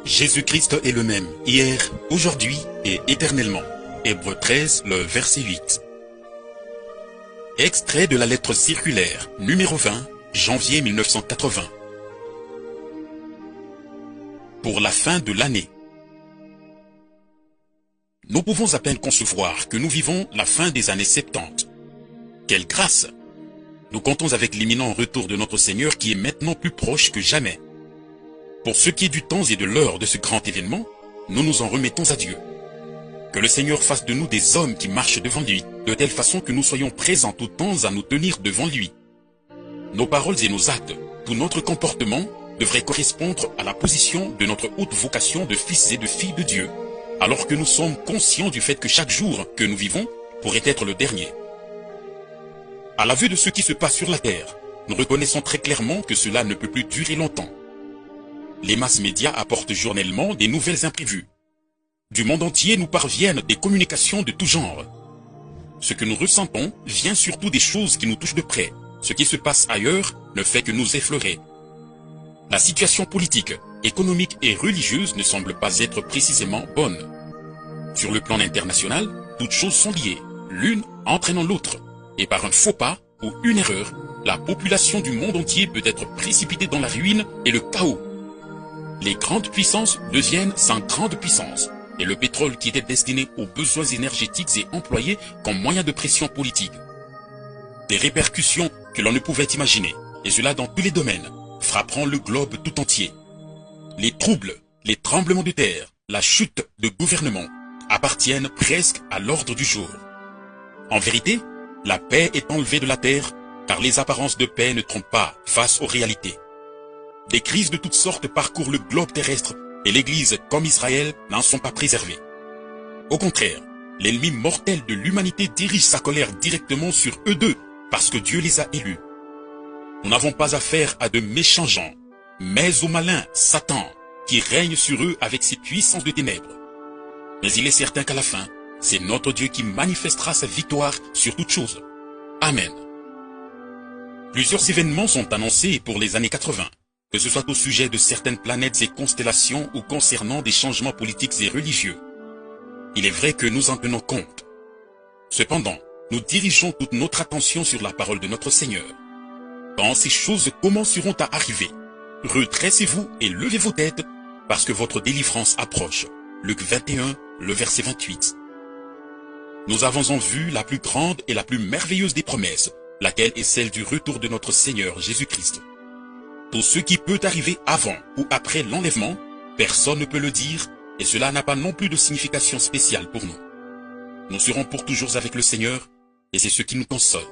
Jésus-Christ est le même, hier, aujourd'hui et éternellement. Hébreux 13, le verset 8. Extrait de la lettre circulaire, numéro 20, janvier 1980. Pour la fin de l'année. Nous pouvons à peine concevoir que nous vivons la fin des années 70. Quelle grâce! Nous comptons avec l'imminent retour de notre Seigneur qui est maintenant plus proche que jamais. Pour ce qui est du temps et de l'heure de ce grand événement, nous nous en remettons à Dieu. Que le Seigneur fasse de nous des hommes qui marchent devant lui, de telle façon que nous soyons prêts en tout temps à nous tenir devant lui. Nos paroles et nos actes, tout notre comportement, devraient correspondre à la position de notre haute vocation de fils et de filles de Dieu, alors que nous sommes conscients du fait que chaque jour que nous vivons pourrait être le dernier. À la vue de ce qui se passe sur la terre, nous reconnaissons très clairement que cela ne peut plus durer longtemps. Les masses médias apportent journellement des nouvelles imprévues. Du monde entier nous parviennent des communications de tout genre. Ce que nous ressentons vient surtout des choses qui nous touchent de près. Ce qui se passe ailleurs ne fait que nous effleurer. La situation politique, économique et religieuse ne semble pas être précisément bonne. Sur le plan international, toutes choses sont liées, l'une entraînant l'autre. Et par un faux pas ou une erreur, la population du monde entier peut être précipitée dans la ruine et le chaos. Les grandes puissances deviennent sans grande puissance, et le pétrole qui était destiné aux besoins énergétiques est employé comme moyen de pression politique. Des répercussions que l'on ne pouvait imaginer, et cela dans tous les domaines, frapperont le globe tout entier. Les troubles, les tremblements de terre, la chute de gouvernements appartiennent presque à l'ordre du jour. En vérité, la paix est enlevée de la terre, car les apparences de paix ne trompent pas face aux réalités. Des crises de toutes sortes parcourent le globe terrestre, et l'Église, comme Israël, n'en sont pas préservées. Au contraire, l'ennemi mortel de l'humanité dirige sa colère directement sur eux deux, parce que Dieu les a élus. Nous n'avons pas affaire à de méchants gens, mais au malin Satan, qui règne sur eux avec ses puissances de ténèbres. Mais il est certain qu'à la fin, c'est notre Dieu qui manifestera sa victoire sur toutes choses. Amen. Plusieurs événements sont annoncés pour les années 80, que ce soit au sujet de certaines planètes et constellations ou concernant des changements politiques et religieux. Il est vrai que nous en tenons compte. Cependant, nous dirigeons toute notre attention sur la parole de notre Seigneur. Quand ces choses commenceront à arriver, redressez-vous et levez vos têtes, parce que votre délivrance approche. Luc 21, le verset 28. Nous avons en vue la plus grande et la plus merveilleuse des promesses, laquelle est celle du retour de notre Seigneur Jésus-Christ. Tout ce qui peut arriver avant ou après l'enlèvement, personne ne peut le dire, et cela n'a pas non plus de signification spéciale pour nous. Nous serons pour toujours avec le Seigneur, et c'est ce qui nous console.